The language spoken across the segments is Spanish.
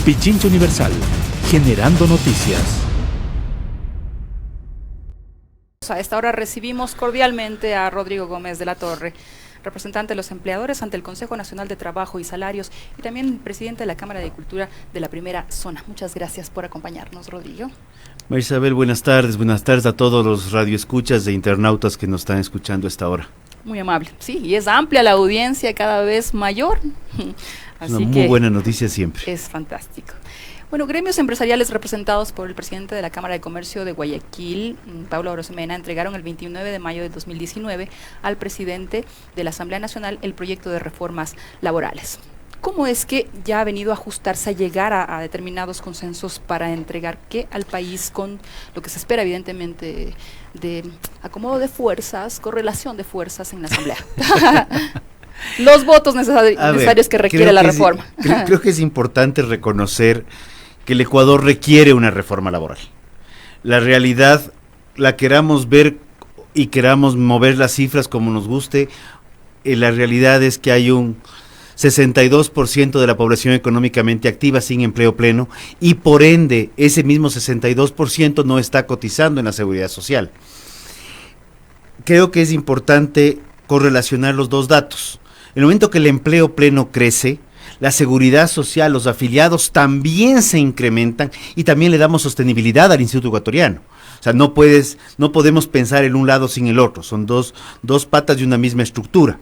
Pichincha Universal, generando noticias. A esta hora recibimos cordialmente a Rodrigo Gómez de la Torre, representante de los empleadores ante el Consejo Nacional de Trabajo y Salarios y también presidente de la Cámara de Cultura de la Primera Zona. Muchas gracias por acompañarnos, Rodrigo. María Isabel, buenas tardes a todos los radioescuchas e internautas que nos están escuchando a esta hora. Muy amable, sí, y es amplia la audiencia, cada vez mayor. Así una muy buena noticia siempre. Es fantástico. Bueno, gremios empresariales representados por el presidente de la Cámara de Comercio de Guayaquil, Pablo Arosemena, entregaron el 29 de mayo de 2019 al presidente de la Asamblea Nacional el proyecto de reformas laborales. ¿Cómo es que ya ha venido a ajustarse a llegar a determinados consensos para entregar qué al país con lo que se espera evidentemente de acomodo de fuerzas, correlación de fuerzas en la Asamblea? Los votos necesarios que requiere la reforma. Creo que es importante reconocer que el Ecuador requiere una reforma laboral. La realidad, la queramos ver y queramos mover las cifras como nos guste, la realidad es que hay un 62% de la población económicamente activa sin empleo pleno y por ende ese mismo 62% no está cotizando en la seguridad social. Creo que es importante correlacionar los dos datos. En el momento que el empleo pleno crece, la seguridad social, los afiliados también se incrementan y también le damos sostenibilidad al Instituto Ecuatoriano. O sea, no podemos pensar en un lado sin el otro, son dos patas de una misma estructura.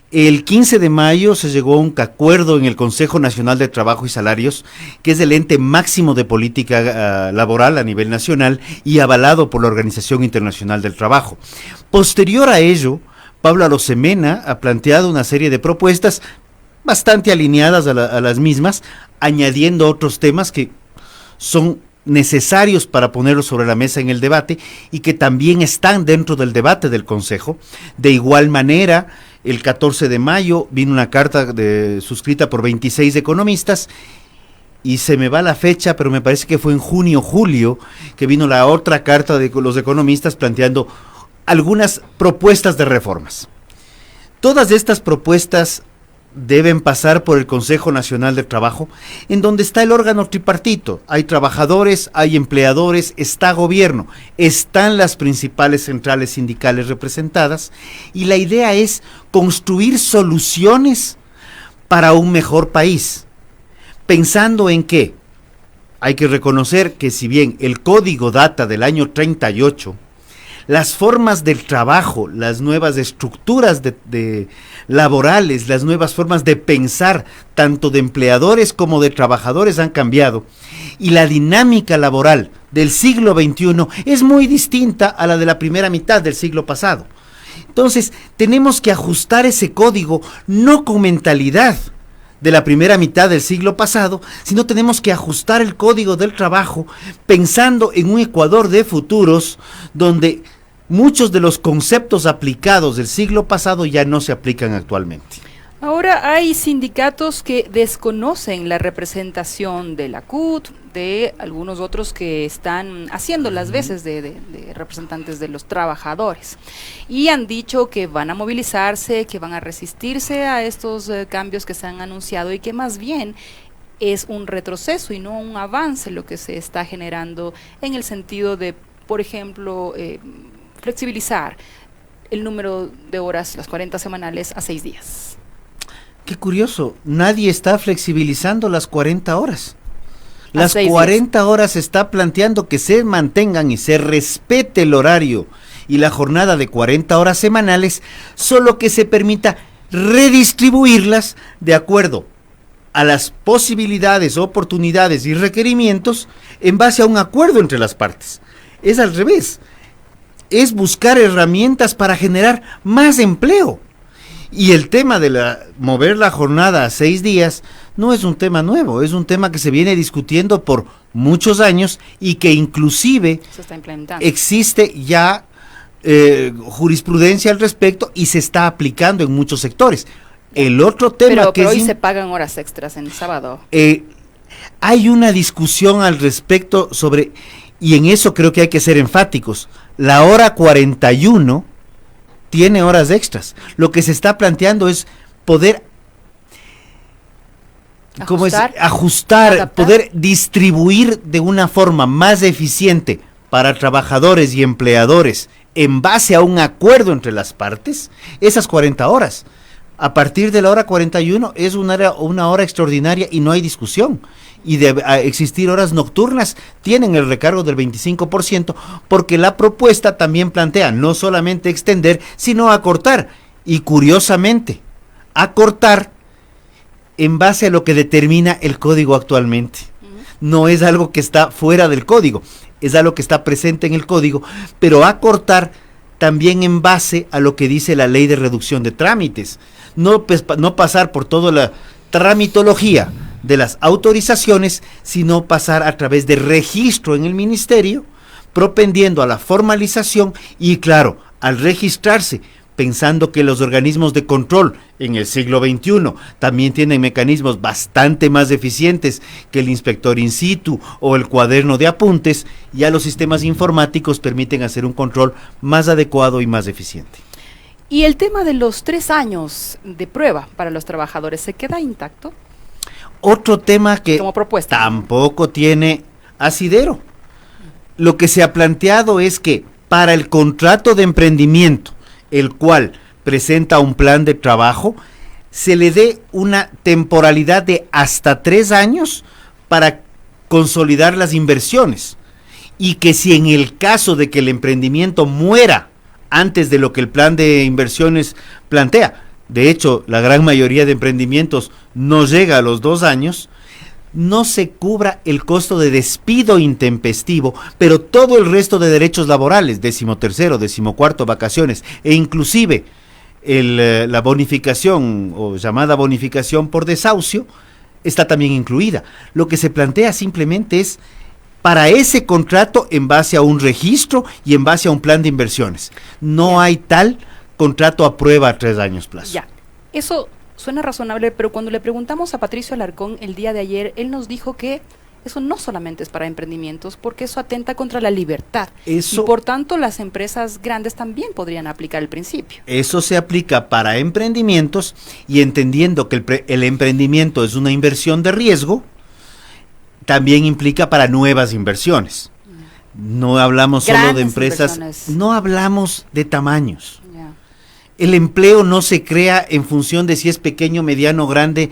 El 15 de mayo se llegó a un acuerdo en el Consejo Nacional de Trabajo y Salarios, que es el ente máximo de política laboral a nivel nacional y avalado por la Organización Internacional del Trabajo. Posterior a ello, Pablo Arosemena ha planteado una serie de propuestas bastante alineadas a las mismas, añadiendo otros temas que son necesarios para ponerlos sobre la mesa en el debate y que también están dentro del debate del Consejo. De igual manera, el 14 de mayo vino una carta suscrita por 26 economistas y se me va la fecha, pero me parece que fue en junio o julio que vino la otra carta de los economistas planteando algunas propuestas de reformas. Todas estas propuestas deben pasar por el Consejo Nacional del Trabajo, en donde está el órgano tripartito. Hay trabajadores, hay empleadores, está gobierno, están las principales centrales sindicales representadas, y la idea es construir soluciones para un mejor país, pensando en que hay que reconocer que si bien el código data del año 38, las formas del trabajo, las nuevas estructuras laborales, las nuevas formas de pensar, tanto de empleadores como de trabajadores han cambiado, y la dinámica laboral del siglo XXI es muy distinta a la de la primera mitad del siglo pasado. Entonces, tenemos que ajustar ese código, no con mentalidad de la primera mitad del siglo pasado, sino tenemos que ajustar el código del trabajo pensando en un Ecuador de futuros donde muchos de los conceptos aplicados del siglo pasado ya no se aplican actualmente. Ahora hay sindicatos que desconocen la representación de la CUT, de algunos otros que están haciendo las veces de representantes de los trabajadores y han dicho que van a movilizarse, que van a resistirse a estos cambios que se han anunciado y que más bien es un retroceso y no un avance lo que se está generando en el sentido de, por ejemplo, flexibilizar el número de horas, las 40 semanales, a 6 días. Qué curioso, nadie está flexibilizando las 40 horas. Las 40 horas se está planteando que se mantengan y se respete el horario y la jornada de 40 horas semanales, solo que se permita redistribuirlas de acuerdo a las posibilidades, oportunidades y requerimientos en base a un acuerdo entre las partes. Es al revés. Es buscar herramientas para generar más empleo. Y el tema de mover la jornada a 6 días no es un tema nuevo, es un tema que se viene discutiendo por muchos años y que inclusive se está implementando. Existe ya jurisprudencia al respecto y se está aplicando en muchos sectores. El otro tema pero hoy se pagan horas extras en el sábado. Hay una discusión al respecto sobre, y en eso creo que hay que ser enfáticos, la hora 41 tiene horas extras. Lo que se está planteando es poder ¿cómo es? Ajustar, Ajustar, adaptar. poder distribuir de una forma más eficiente para trabajadores y empleadores en base a un acuerdo entre las partes, esas 40 horas. A partir de la hora 41 es una hora extraordinaria y no hay discusión. Y de existir horas nocturnas, tienen el recargo del 25%, porque la propuesta también plantea no solamente extender, sino acortar. Y curiosamente, acortar en base a lo que determina el código actualmente. No es algo que está fuera del código, es algo que está presente en el código, pero acortar también en base a lo que dice la ley de reducción de trámites. No pasar por toda la tramitología de las autorizaciones, sino pasar a través de registro en el ministerio, propendiendo a la formalización y, claro, al registrarse, pensando que los organismos de control en el siglo XXI también tienen mecanismos bastante más eficientes que el inspector in situ o el cuaderno de apuntes, ya los sistemas informáticos permiten hacer un control más adecuado y más eficiente. Y el tema de los 3 años de prueba para los trabajadores, ¿se queda intacto? Otro tema que Como propuesta. tampoco tiene asidero. Lo que se ha planteado es que para el contrato de emprendimiento, el cual presenta un plan de trabajo, se le dé una temporalidad de hasta 3 años para consolidar las inversiones, y que si en el caso de que el emprendimiento muera antes de lo que el plan de inversiones plantea, de hecho la gran mayoría de emprendimientos no llega a los 2 años, no se cubra el costo de despido intempestivo, pero todo el resto de derechos laborales, 13º, 14º, vacaciones, e inclusive la bonificación o llamada bonificación por desahucio, está también incluida. Lo que se plantea simplemente es para ese contrato en base a un registro y en base a un plan de inversiones. No hay tal contrato a prueba a 3 años plazo. Ya, eso suena razonable, pero cuando le preguntamos a Patricio Alarcón el día de ayer, él nos dijo que eso no solamente es para emprendimientos, porque eso atenta contra la libertad. Y por tanto, las empresas grandes también podrían aplicar el principio. Eso se aplica para emprendimientos, y entendiendo que el emprendimiento es una inversión de riesgo, también implica para nuevas inversiones. No hablamos solo Grandes de empresas, inversiones. no hablamos de tamaños. El empleo no se crea en función de si es pequeño, mediano, grande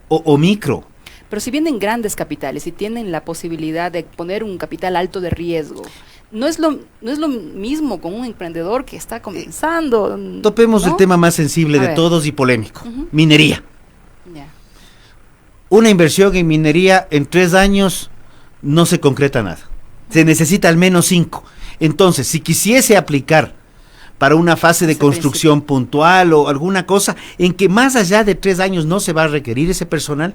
o micro. Pero si vienen grandes capitales y tienen la posibilidad de poner un capital alto de riesgo, no es lo mismo con un emprendedor que está comenzando. Topemos ¿no? el tema más sensible A de ver. todos y polémico, minería. Ya. Una inversión en minería en 3 años no se concreta nada. Se necesita al menos 5. Entonces, si quisiese aplicar para una fase de construcción puntual o alguna cosa en que más allá de 3 años no se va a requerir ese personal,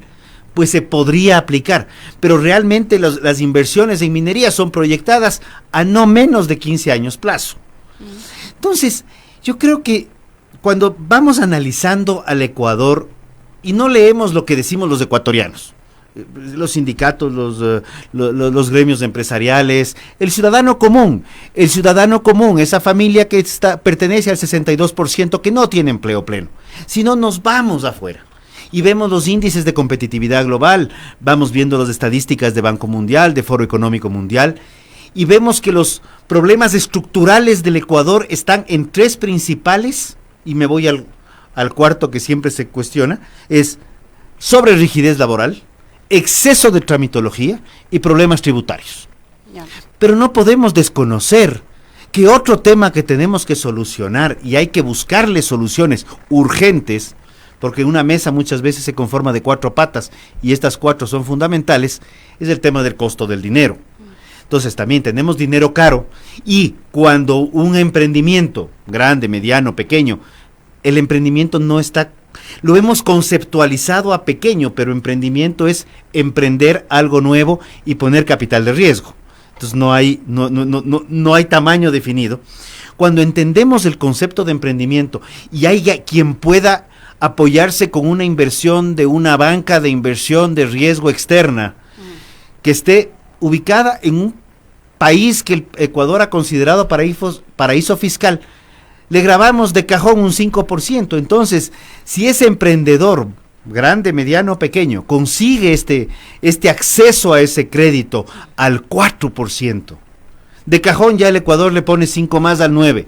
pues se podría aplicar. Pero realmente las inversiones en minería son proyectadas a no menos de 15 años plazo. Entonces, yo creo que cuando vamos analizando al Ecuador y no leemos lo que decimos los ecuatorianos, los sindicatos, los gremios empresariales, el ciudadano común, esa familia que pertenece al 62% que no tiene empleo pleno. Si no, nos vamos afuera y vemos los índices de competitividad global, vamos viendo las estadísticas de Banco Mundial, de Foro Económico Mundial, y vemos que los problemas estructurales del Ecuador están en 3 principales, y me voy al cuarto que siempre se cuestiona, es sobre rigidez laboral, exceso de tramitología y problemas tributarios. Ya. Pero no podemos desconocer que otro tema que tenemos que solucionar, y hay que buscarle soluciones urgentes, porque una mesa muchas veces se conforma de 4 patas y estas 4 son fundamentales, es el tema del costo del dinero. Entonces también tenemos dinero caro, y cuando un emprendimiento grande, mediano, pequeño, el emprendimiento no está, lo hemos conceptualizado a pequeño, pero emprendimiento es emprender algo nuevo y poner capital de riesgo. Entonces no hay tamaño definido. Cuando entendemos el concepto de emprendimiento y hay quien pueda apoyarse con una inversión de una banca de inversión de riesgo externa que esté ubicada en un país que el Ecuador ha considerado paraíso fiscal, le grabamos de cajón un 5%. Entonces, si ese emprendedor grande, mediano, pequeño, consigue este acceso a ese crédito al 4%. De cajón ya el Ecuador le pone 5 más al 9%.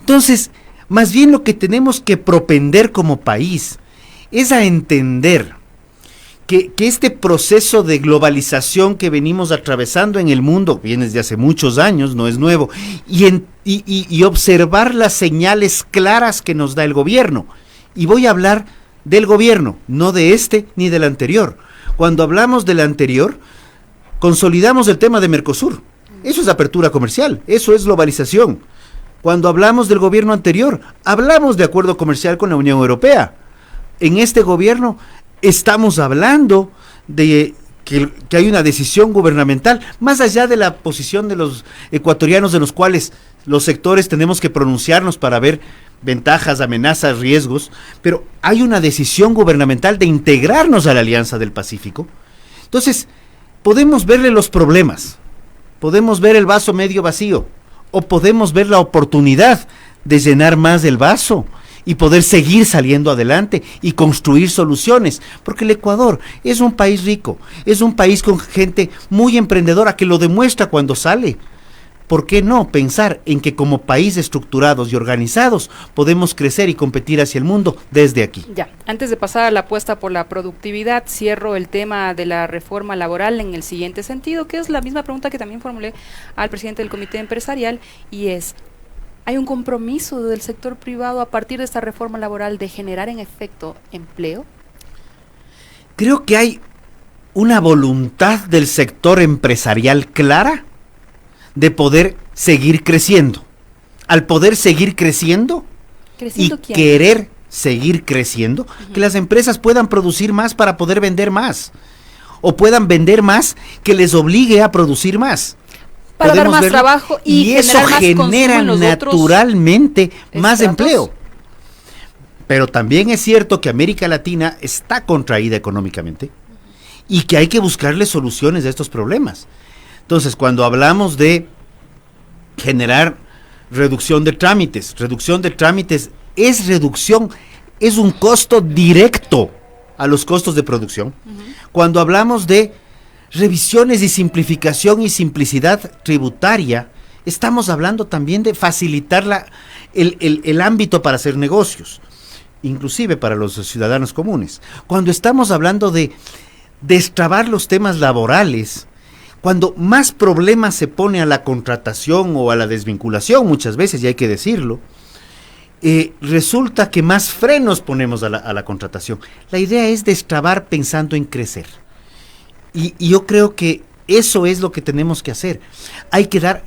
Entonces, más bien lo que tenemos que propender como país es a entender que este proceso de globalización que venimos atravesando en el mundo, viene desde hace muchos años, no es nuevo, y observar las señales claras que nos da el gobierno. Y voy a hablar del gobierno, no de este ni del anterior. Cuando hablamos del anterior, consolidamos el tema de Mercosur. Eso es apertura comercial, eso es globalización. Cuando hablamos del gobierno anterior, hablamos de acuerdo comercial con la Unión Europea. En este gobierno estamos hablando de que hay una decisión gubernamental, más allá de la posición de los ecuatorianos, de los cuales los sectores tenemos que pronunciarnos para ver ventajas, amenazas, riesgos, pero hay una decisión gubernamental de integrarnos a la Alianza del Pacífico. Entonces, podemos verle los problemas, podemos ver el vaso medio vacío, o podemos ver la oportunidad de llenar más el vaso y poder seguir saliendo adelante y construir soluciones, porque el Ecuador es un país rico, es un país con gente muy emprendedora que lo demuestra cuando sale. ¿Por qué no pensar en que como país estructurados y organizados podemos crecer y competir hacia el mundo desde aquí? Ya, antes de pasar a la apuesta por la productividad, cierro el tema de la reforma laboral en el siguiente sentido, que es la misma pregunta que también formulé al presidente del comité empresarial, y es: ¿hay un compromiso del sector privado a partir de esta reforma laboral de generar en efecto empleo? Creo que hay una voluntad del sector empresarial clara de poder seguir creciendo. Al poder seguir creciendo y ¿Quién? querer seguir creciendo, que las empresas puedan producir más para poder vender más, o puedan vender más que les obligue a producir más. Para dar Podemos más verlo, trabajo y eso genera naturalmente más empleo. Pero también es cierto que América Latina está contraída económicamente y que hay que buscarle soluciones a estos problemas. Entonces, cuando hablamos de generar reducción de trámites es un costo directo a los costos de producción. Cuando hablamos de revisiones y simplificación y simplicidad tributaria, estamos hablando también de facilitar el ámbito para hacer negocios, inclusive para los ciudadanos comunes. Cuando estamos hablando de destrabar los temas laborales, cuando más problemas se pone a la contratación o a la desvinculación, muchas veces, y hay que decirlo, resulta que más frenos ponemos a la contratación. La idea es destrabar pensando en crecer. Y yo creo que eso es lo que tenemos que hacer. Hay que dar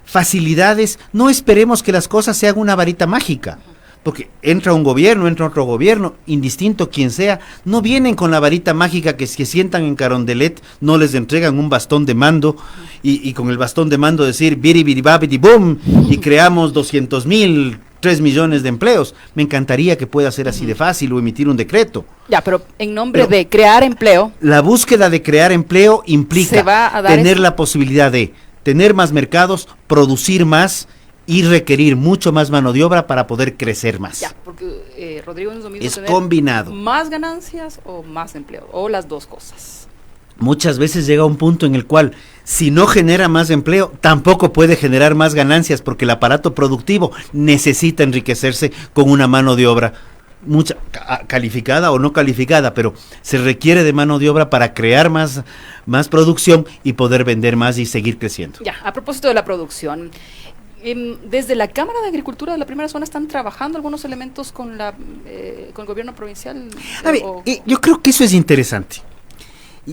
facilidades, no esperemos que las cosas sean una varita mágica, porque entra un gobierno, entra otro gobierno, indistinto quien sea, no vienen con la varita mágica que se sientan en Carondelet, no les entregan un bastón de mando y con el bastón de mando decir biri biri babidi boom y creamos 200,000, 3 millones de empleos. Me encantaría que pueda ser así de fácil o emitir un decreto. Ya, pero en nombre de crear empleo. La búsqueda de crear empleo implica tener la posibilidad de tener más mercados, producir más y requerir mucho más mano de obra para poder crecer más. Ya, porque Rodrigo, no es lo mismo es tener combinado. Más ganancias o más empleo, o las dos cosas. Muchas veces llega un punto en el cual, si no genera más empleo, tampoco puede generar más ganancias, porque el aparato productivo necesita enriquecerse con una mano de obra mucha calificada o no calificada, pero se requiere de mano de obra para crear más producción y poder vender más y seguir creciendo. Ya, a propósito de la producción, desde la Cámara de Agricultura de la Primera Zona están trabajando algunos elementos con el gobierno provincial. A ver, yo creo que eso es interesante.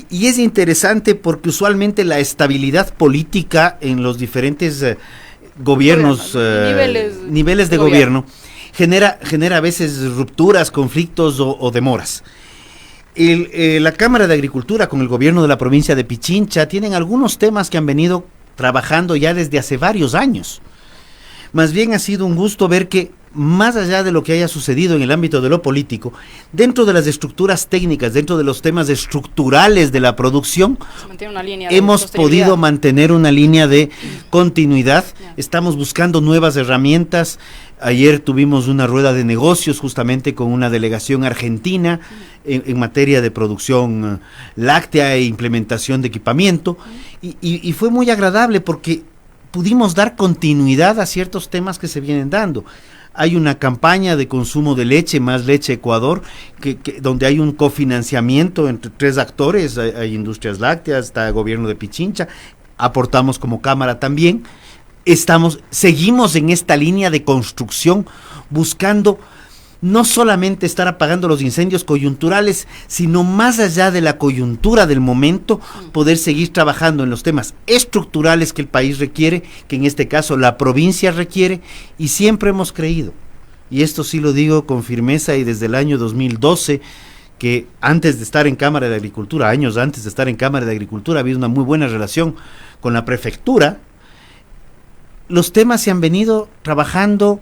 Y es interesante porque usualmente la estabilidad política en los diferentes gobiernos, niveles de gobierno, genera a veces rupturas, conflictos o demoras. La Cámara de Agricultura con el gobierno de la provincia de Pichincha tienen algunos temas que han venido trabajando ya desde hace varios años. Más bien ha sido un gusto ver que, más allá de lo que haya sucedido en el ámbito de lo político, dentro de las estructuras técnicas, dentro de los temas estructurales de la producción, hemos podido mantener una línea de continuidad. Estamos buscando nuevas herramientas, Ayer tuvimos una rueda de negocios justamente con una delegación argentina en materia de producción láctea e implementación de equipamiento, y fue muy agradable porque pudimos dar continuidad a ciertos temas que se vienen dando. Hay una campaña de consumo de leche, Más Leche Ecuador, donde hay un cofinanciamiento entre 3 actores, hay Industrias Lácteas, está el gobierno de Pichincha, aportamos como Cámara también. Seguimos en esta línea de construcción, buscando no solamente estar apagando los incendios coyunturales, sino más allá de la coyuntura del momento, poder seguir trabajando en los temas estructurales que el país requiere, que en este caso la provincia requiere, y siempre hemos creído, y esto sí lo digo con firmeza y desde el año 2012, que antes de estar en Cámara de Agricultura, años antes de estar en Cámara de Agricultura, había una muy buena relación con la prefectura. Los temas se han venido trabajando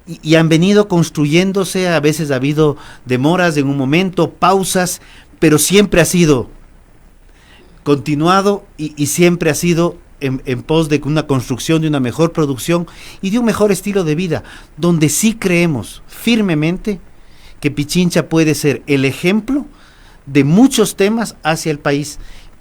y han venido construyéndose, a veces ha habido demoras en un momento, pausas, pero siempre ha sido continuado y siempre ha sido en pos de una construcción de una mejor producción y de un mejor estilo de vida, donde sí creemos firmemente que Pichincha puede ser el ejemplo de muchos temas hacia el país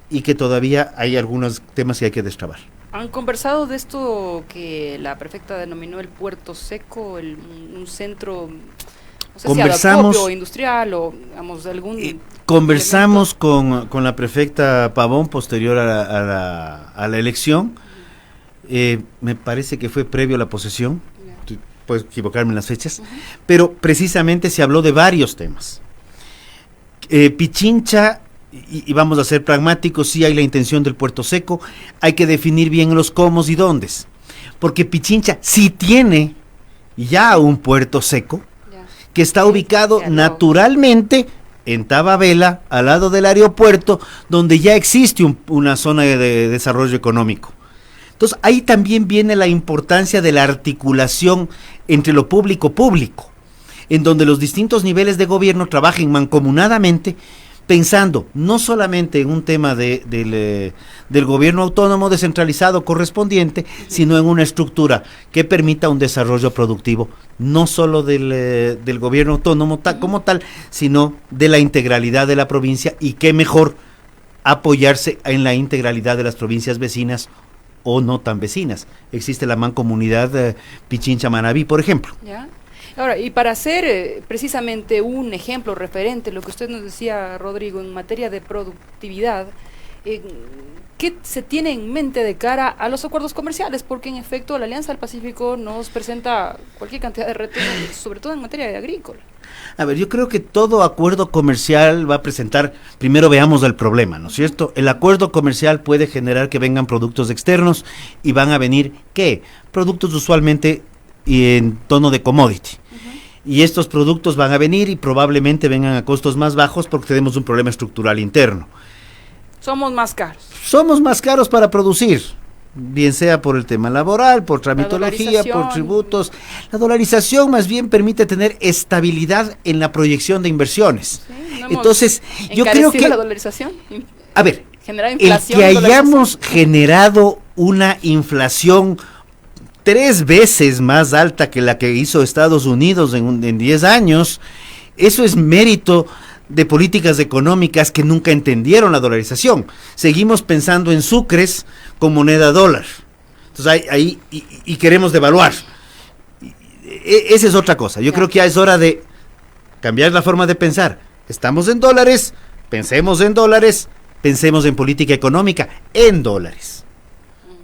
y que todavía hay algunos temas que hay que destrabar. ¿Han conversado de esto que la prefecta denominó el Puerto Seco, un centro, no sé conversamos, si acopio industrial o digamos algún conversamos con la prefecta Pavón posterior a la elección, me parece que fue previo a la posesión, puedo equivocarme en las fechas, pero precisamente se habló de varios temas. Pichincha, y vamos a ser pragmáticos, sí hay la intención del Puerto Seco, hay que definir bien los cómo y dóndes, porque Pichincha sí tiene ya un puerto seco, que está ubicado naturalmente en Tababela, al lado del aeropuerto, donde ya existe una zona de desarrollo económico. Entonces ahí también viene la importancia de la articulación entre lo público, en donde los distintos niveles de gobierno trabajen mancomunadamente, pensando no solamente en un tema del gobierno autónomo descentralizado correspondiente, sino en una estructura que permita un desarrollo productivo, no solo del gobierno autónomo como tal, sino de la integralidad de la provincia, y qué mejor apoyarse en la integralidad de las provincias vecinas o no tan vecinas. Existe la mancomunidad Pichincha-Manabí, por ejemplo. ¿Ya? Ahora, y para hacer precisamente un ejemplo referente, lo que usted nos decía, Rodrigo, en materia de productividad, ¿qué se tiene en mente de cara a los acuerdos comerciales? Porque en efecto la Alianza del Pacífico nos presenta cualquier cantidad de retos, sobre todo en materia de agrícola. A ver, yo creo que todo acuerdo comercial va a presentar, primero veamos el problema, ¿no es cierto? El acuerdo comercial puede generar que vengan productos externos y van a venir, ¿qué? Productos usualmente y en tono de commodity. Y estos productos van a venir y probablemente vengan a costos más bajos porque tenemos un problema estructural interno. Somos más caros. Somos más caros para producir, bien sea por el tema laboral, por tramitología, por tributos. La dolarización más bien permite tener estabilidad en la proyección de inversiones. Sí, entonces, yo creo que la dolarización. A ver, inflación, el que hayamos generado una inflación 3 veces más alta que la que hizo Estados Unidos en 10 años, eso es mérito de políticas económicas que nunca entendieron la dolarización. Seguimos pensando en sucres con moneda dólar. Entonces ahí queremos devaluar. Esa es otra cosa. Yo creo que ya es hora de cambiar la forma de pensar. Estamos en dólares, pensemos en política económica en dólares.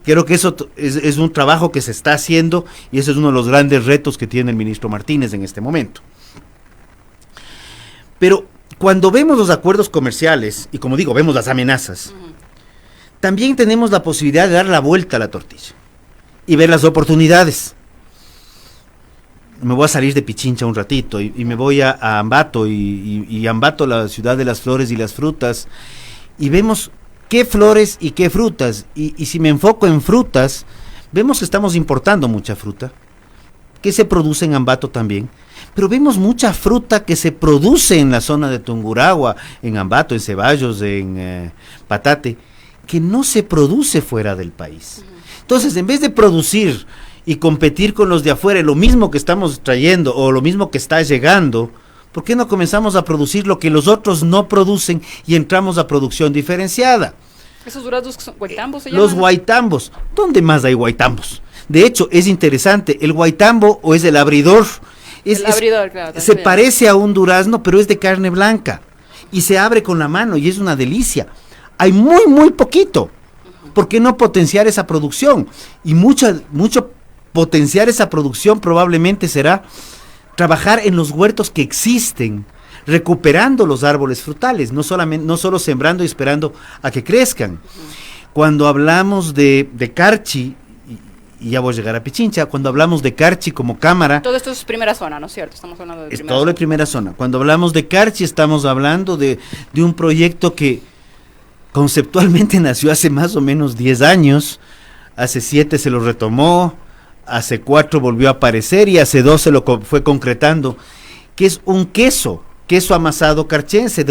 Creo que eso es un trabajo que se está haciendo y ese es uno de los grandes retos que tiene el ministro Martínez en este momento. Pero cuando vemos los acuerdos comerciales, y como digo, vemos las amenazas, también tenemos la posibilidad de dar la vuelta a la tortilla y ver las oportunidades. Me voy a salir de Pichincha un ratito y me voy a Ambato, y Ambato, la ciudad de las flores y las frutas, y vemos qué flores y qué frutas, y si me enfoco en frutas, vemos que estamos importando mucha fruta, que se produce en Ambato también, pero vemos mucha fruta que se produce en la zona de Tungurahua, en Ambato, en Ceballos, en Patate, que no se produce fuera del país. Entonces, en vez de producir y competir con los de afuera, lo mismo que estamos trayendo o lo mismo que está llegando, ¿por qué no comenzamos a producir lo que los otros no producen y entramos a producción diferenciada? Esos duraznos que son guaitambos se Los llaman. guaitambos. ¿Dónde más hay guaitambos? De hecho, es interesante, el guaitambo o es el abridor. El abridor, claro. Se parece a un durazno, pero es de carne blanca. Y se abre con la mano y es una delicia. Hay muy poquito. ¿Por qué no potenciar esa producción? Y mucho potenciar esa producción probablemente será trabajar en los huertos que existen, recuperando los árboles frutales, no solo sembrando y esperando a que crezcan. Cuando hablamos de Carchi, y ya voy a llegar a Pichincha, cuando hablamos de Carchi como cámara... Todo esto es primera zona, ¿no es cierto? Estamos hablando de primera zona. Primera zona. Cuando hablamos de Carchi estamos hablando de un proyecto que conceptualmente nació hace más o menos 10 años, hace 7 se lo retomó, hace 4 volvió a aparecer y hace 2 se lo fue concretando, que es un queso amasado carchense,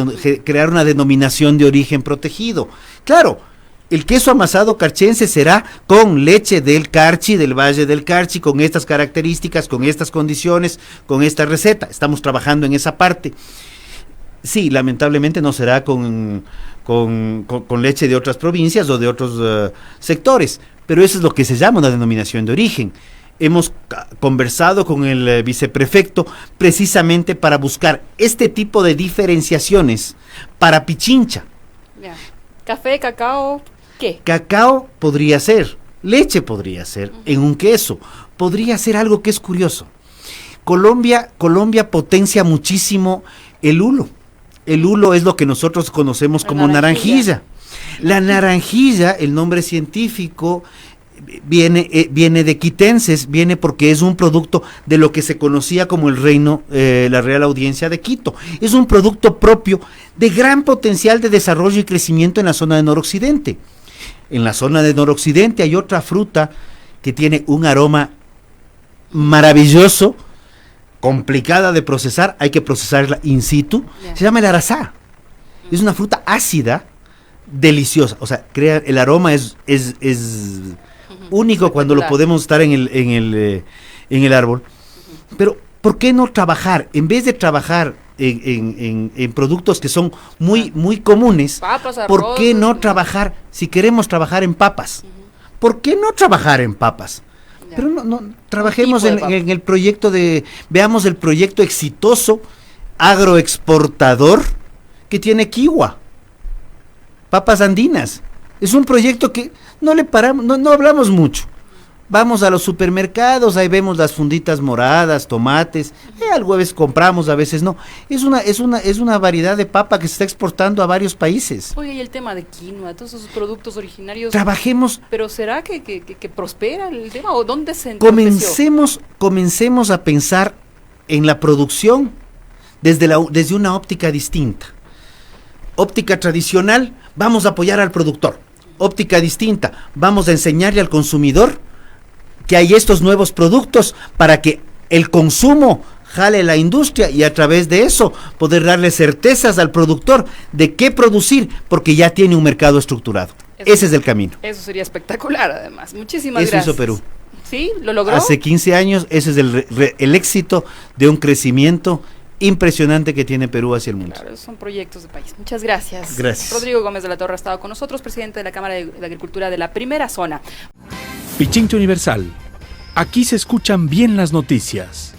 crear una denominación de origen protegido. Claro, el queso amasado carchense será con leche del Carchi, del Valle del Carchi, con estas características, con estas condiciones, con esta receta. Estamos trabajando en esa parte. Sí, lamentablemente no será con leche de otras provincias o de otros sectores, pero eso es lo que se llama una denominación de origen. Hemos conversado con el viceprefecto precisamente para buscar este tipo de diferenciaciones para Pichincha. Yeah. Café, cacao, ¿qué? Cacao podría ser, leche podría ser, en un queso, podría ser algo que es curioso. Colombia potencia muchísimo el hulo. El hulo es lo que nosotros conocemos como naranjilla. La naranjilla, el nombre científico, viene de quitenses, viene porque es un producto de lo que se conocía como el reino, la Real Audiencia de Quito. Es un producto propio de gran potencial de desarrollo y crecimiento en la zona de noroccidente. En la zona de noroccidente hay otra fruta que tiene un aroma maravilloso, complicada de procesar, hay que procesarla in situ, se llama el arazá. Es una fruta ácida, deliciosa, o sea, el aroma es único cuando lo podemos estar en el árbol. Pero, ¿por qué no trabajar? En vez de trabajar en productos que son muy comunes, papas, arroz, ¿por qué no trabajar, si queremos trabajar en papas? ¿Por qué no trabajar en papas? Pero no trabajemos en el proyecto veamos el proyecto exitoso agroexportador que tiene Kiwa, papas andinas. Es un proyecto que no le paramos, no hablamos mucho. Vamos a los supermercados, ahí vemos las funditas moradas, tomates, a veces compramos, a veces no. Es una variedad de papa que se está exportando a varios países. Oye, y el tema de quinoa, todos esos productos originarios. Trabajemos. ¿Pero será que prospera el tema o dónde se comencemos a pensar en la producción desde una óptica distinta. Óptica tradicional, vamos a apoyar al productor. Óptica distinta, vamos a enseñarle al consumidor que hay estos nuevos productos para que el consumo jale la industria y a través de eso poder darle certezas al productor de qué producir porque ya tiene un mercado estructurado. Ese es el camino. Eso sería espectacular además. Muchísimas gracias. Eso hizo Perú. ¿Sí? ¿Lo logró? Hace 15 años, ese es el éxito de un crecimiento impresionante que tiene Perú hacia el mundo. Claro, son proyectos de país. Muchas gracias. Gracias. Rodrigo Gómez de la Torre ha estado con nosotros, presidente de la Cámara de Agricultura de la Primera Zona. Pichincha Universal. Aquí se escuchan bien las noticias.